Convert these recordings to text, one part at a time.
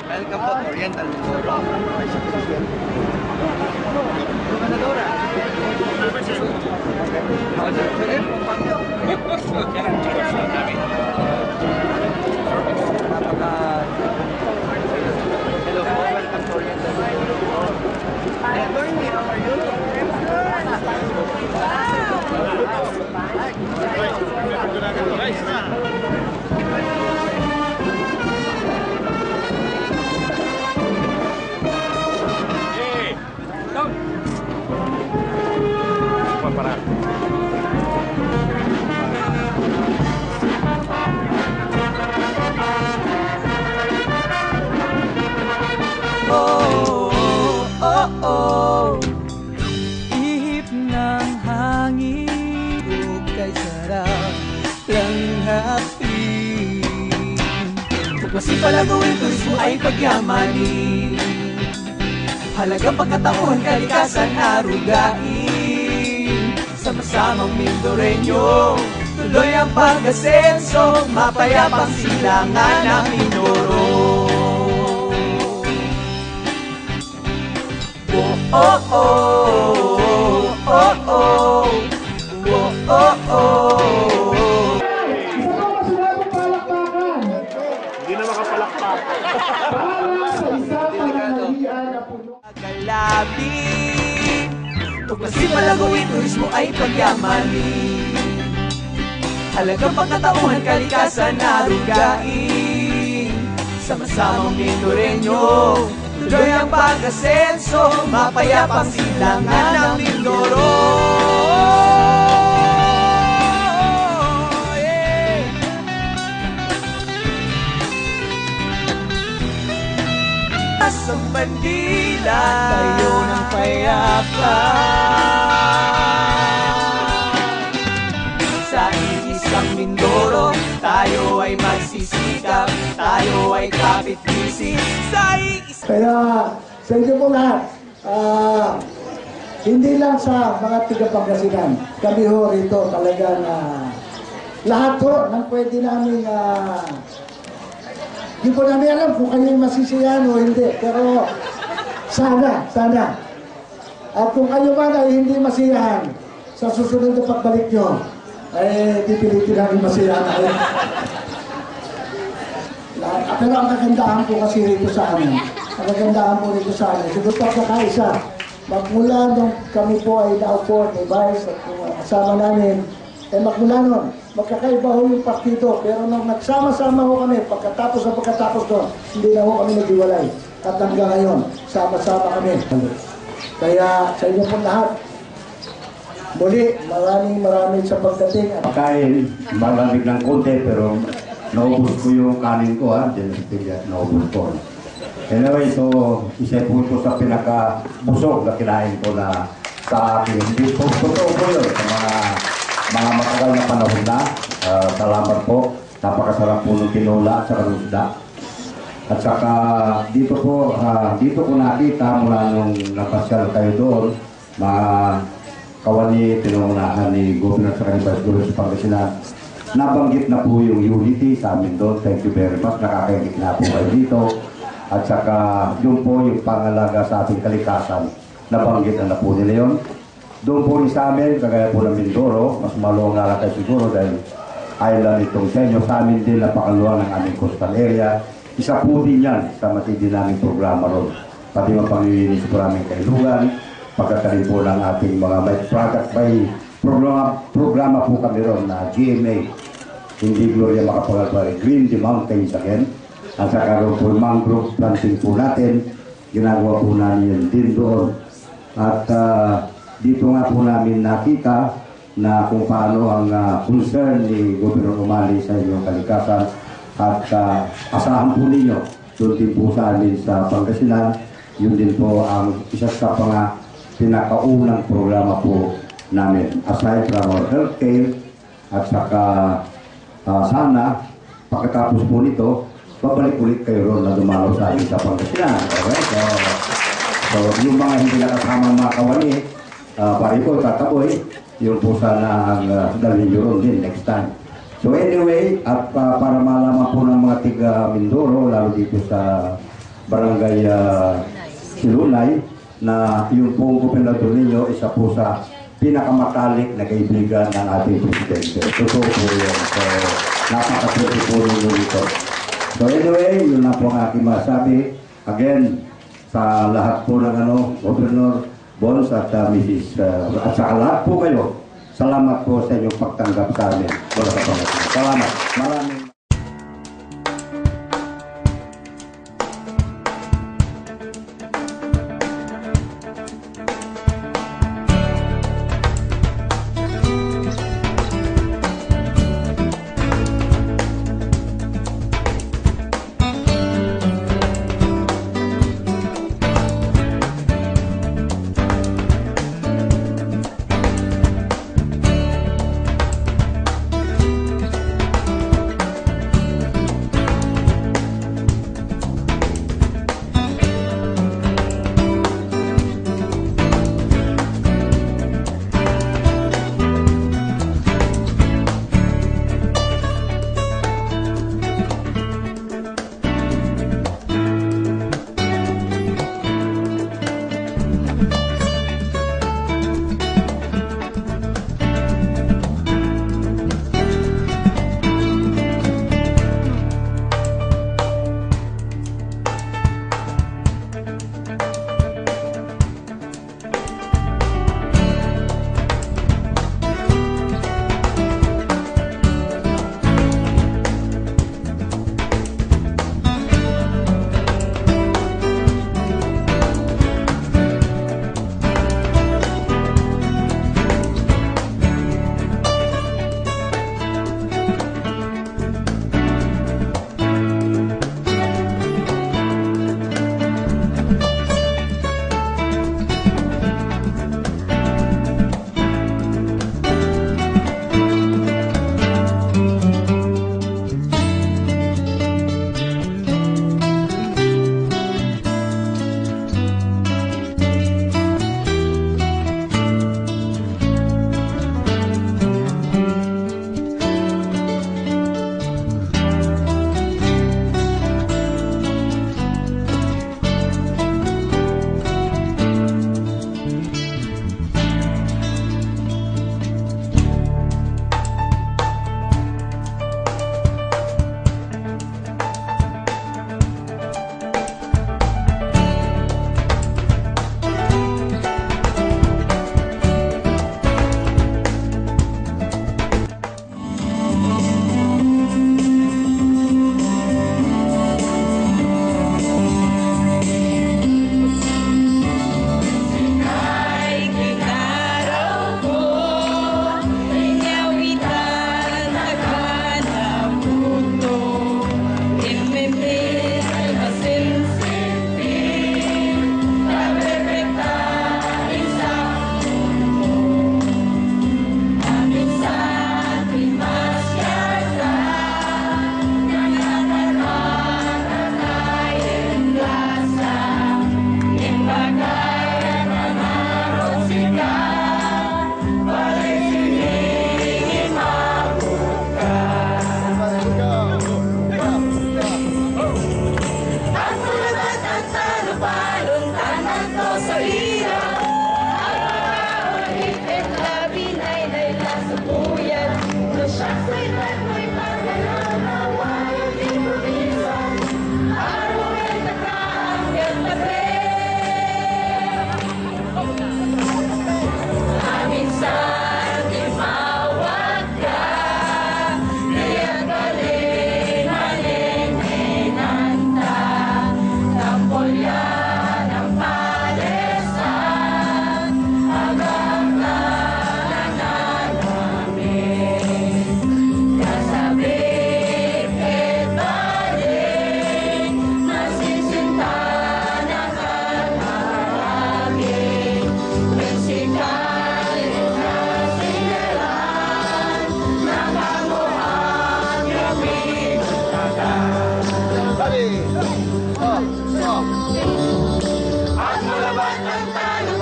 Welcome to Oriental Mindoro. Hello po, welcome to Oriental Mindoro. Attorney, how are you? Ihip ng hangin, kay sarap lang happy. Kung masipalaguin, turismo ay pagyamanin. Halagang pagkataon, kalikasan arugain. Sama-samang Mindoreño, tuloy ang pag-asenso, mapayapang silangan ng Mindoro. Oh oh oh oh oh oh oh. Hindi na makapalakpak. Para sa isang pananalian na puno. Kalabi, kung masipalaguin, turismo ay pagyamanin. Halagang pagkatauhan, kalikasan arugain. Sama-samang Mindoreño, tuloy ang pag-asenso, mapayapang silangan ng Mindoro. Yeah. Sa bandila, tayo ng payapa. Sa isang Mindoro, tayo ay magsisikap, tayo ay kapit-bisig sa Kaya sa inyo po lahat, hindi lang sa mga tiga-Pangasinan, kami ho rito talagang lahat ho ng pwede namin hindi po namin alam kung kayo masisiyahan o hindi, pero sana. At kung kayo man ay hindi masiyahan, sa susunod na pagbalik nyo, ay pipilitin namin masiyahan kayo. Pero ang kagandahan po kasi rito sa amin, siguro pagkakaisa, magmula nung kami po ay naupo ni Vice at kasama namin, magmula nun, magkakaiba ho yung partido, pero nung nagsama-sama ho kami, pagkatapos doon, hindi na ho kami naghiwalay. At hanggang ngayon, sama-sama kami. Kaya sa inyo po lahat, muli, maraming sa pagdating. Pagkain, malamig ng konti, pero naubos ko yung kanin ko, naubos ko. Anyway, so isa po ito sa pinaka-busog na kinain ko na sa akin. Hindi po, totoo po yun sa mga matagal na panahon na. Salamat po. Napakasarap po ng tinola at saka ng isda. At saka dito ko nakita mula nung napasyal kayo doon, mga kawani pinungunahan ni Governor sa kanibas doon sa Pangasinan. Nabanggit na po yung unity sa amin doon. Thank you very much. Nakakaingit na po kayo dito. At saka yun po yung pangalaga sa ating kalikasan. Nabanggit na po nila yun. Doon po rin sa amin, kagaya po ng Mindoro, mas maluwang nga lang kayo siguro dahil island itong sa inyo. Sa amin din napakaluwang ng aming coastal area. Isa po din yan sa matindi naming programa ron. Pati mga pangyayunis po namin kailugan. pagkakarin po ng ating mga may product, may programa po kami ron na GMA, hindi Gloria Macapagal, Green the Mountains again. At saka rin po mangrove planting po natin, ginagawa po namin yun din doon. At dito nga po namin nakita na kung paano ang concern ni Governor Umali sa inyong kalikasan. At asahan po ninyo, doon din po sa amin sa Pangasinan, yun din po ang isa sa pinakaunang programa po namin. Aside from our healthcare, at saka sana, pagkatapos po nito, babalik ulit kayo ron na dumalaw sa amin sa Pangasinan. Alright? So, yung mga hindi nakasama mga kawali, pari po, tataboy, yun po sana ang dalhin nyo ron din next time. So anyway, at para malaman po ng mga tiga Mindoro, lalo dito sa Barangay Silunay, na yung pong gobernador ninyo, isa po sa pinakamatalik na kaibigan ng ating presidente. Totoo po yun. So, napakaswerte po ninyo dito. So anyway, yun na po ang aking masabi. Again, sa lahat po ng Governor Bons at Mrs. At sa lahat po kayo, salamat po sa inyong pagtanggap sa amin. Salamat. Maraming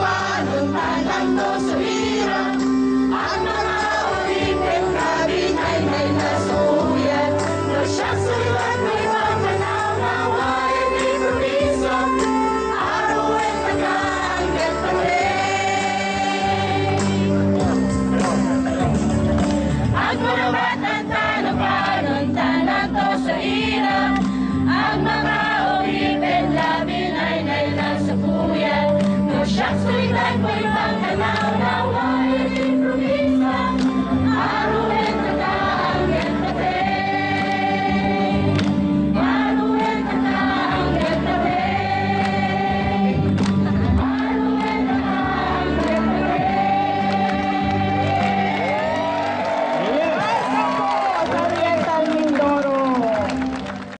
Paano talang to sa hirap? Ang mga ulipin kabinay may nasuyan. No siya sulat may